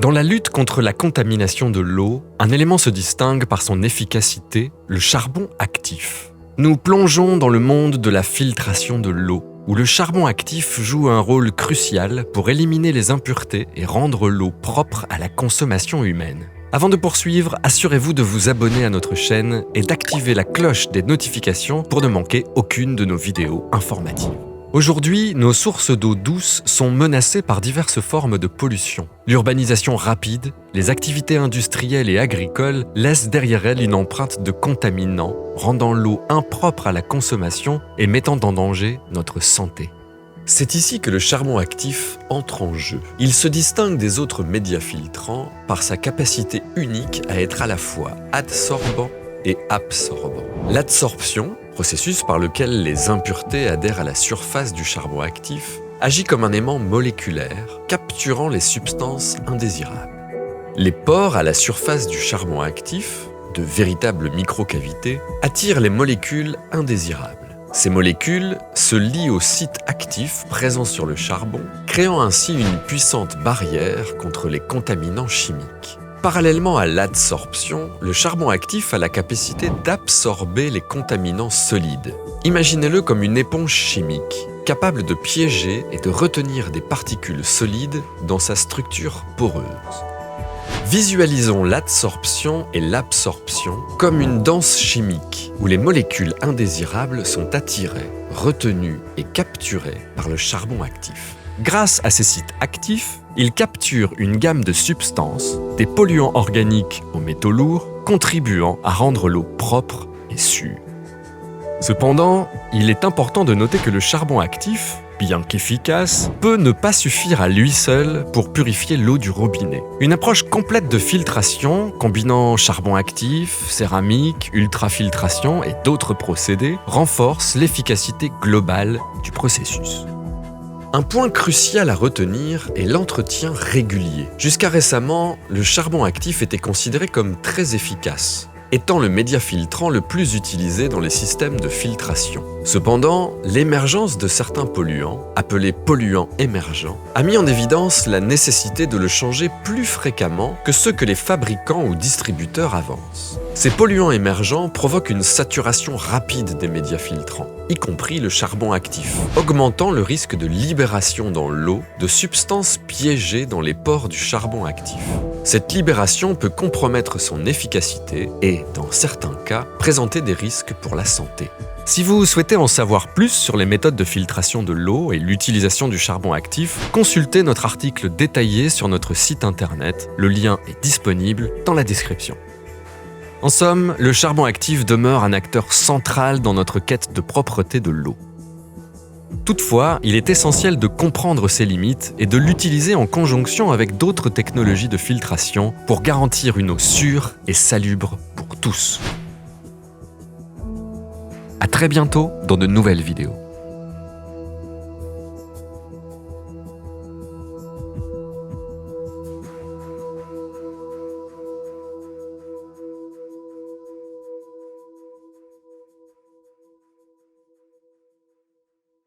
Dans la lutte contre la contamination de l'eau, un élément se distingue par son efficacité, le charbon actif. Nous plongeons dans le monde de la filtration de l'eau, où le charbon actif joue un rôle crucial pour éliminer les impuretés et rendre l'eau propre à la consommation humaine. Avant de poursuivre, assurez-vous de vous abonner à notre chaîne et d'activer la cloche des notifications pour ne manquer aucune de nos vidéos informatives. Aujourd'hui, nos sources d'eau douce sont menacées par diverses formes de pollution. L'urbanisation rapide, les activités industrielles et agricoles laissent derrière elles une empreinte de contaminants, rendant l'eau impropre à la consommation et mettant en danger notre santé. C'est ici que le charbon actif entre en jeu. Il se distingue des autres médias filtrants par sa capacité unique à être à la fois adsorbant et absorbant. L'adsorption, processus par lequel les impuretés adhèrent à la surface du charbon actif, agit comme un aimant moléculaire, capturant les substances indésirables. Les pores à la surface du charbon actif, de véritables microcavités, attirent les molécules indésirables. Ces molécules se lient au site actif présent sur le charbon, créant ainsi une puissante barrière contre les contaminants chimiques. Parallèlement à l'adsorption, le charbon actif a la capacité d'absorber les contaminants solides. Imaginez-le comme une éponge chimique, capable de piéger et de retenir des particules solides dans sa structure poreuse. Visualisons l'adsorption et l'absorption comme une danse chimique où les molécules indésirables sont attirées, retenues et capturées par le charbon actif. Grâce à ces sites actifs, ils capturent une gamme de substances, des polluants organiques aux métaux lourds, contribuant à rendre l'eau propre et sûre. Cependant, il est important de noter que le charbon actif, bien qu'efficace, peut ne pas suffire à lui seul pour purifier l'eau du robinet. Une approche complète de filtration, combinant charbon actif, céramique, ultrafiltration et d'autres procédés, renforce l'efficacité globale du processus. Un point crucial à retenir est l'entretien régulier. Jusqu'à récemment, le charbon actif était considéré comme très efficace, étant le média filtrant le plus utilisé dans les systèmes de filtration. Cependant, l'émergence de certains polluants, appelés polluants émergents, a mis en évidence la nécessité de le changer plus fréquemment que ceux que les fabricants ou distributeurs avancent. Ces polluants émergents provoquent une saturation rapide des médias filtrants, y compris le charbon actif, augmentant le risque de libération dans l'eau de substances piégées dans les pores du charbon actif. Cette libération peut compromettre son efficacité et, dans certains cas, présenter des risques pour la santé. Si vous souhaitez en savoir plus sur les méthodes de filtration de l'eau et l'utilisation du charbon actif, consultez notre article détaillé sur notre site internet. Le lien est disponible dans la description. En somme, le charbon actif demeure un acteur central dans notre quête de propreté de l'eau. Toutefois, il est essentiel de comprendre ses limites et de l'utiliser en conjonction avec d'autres technologies de filtration pour garantir une eau sûre et salubre pour tous. À très bientôt dans de nouvelles vidéos.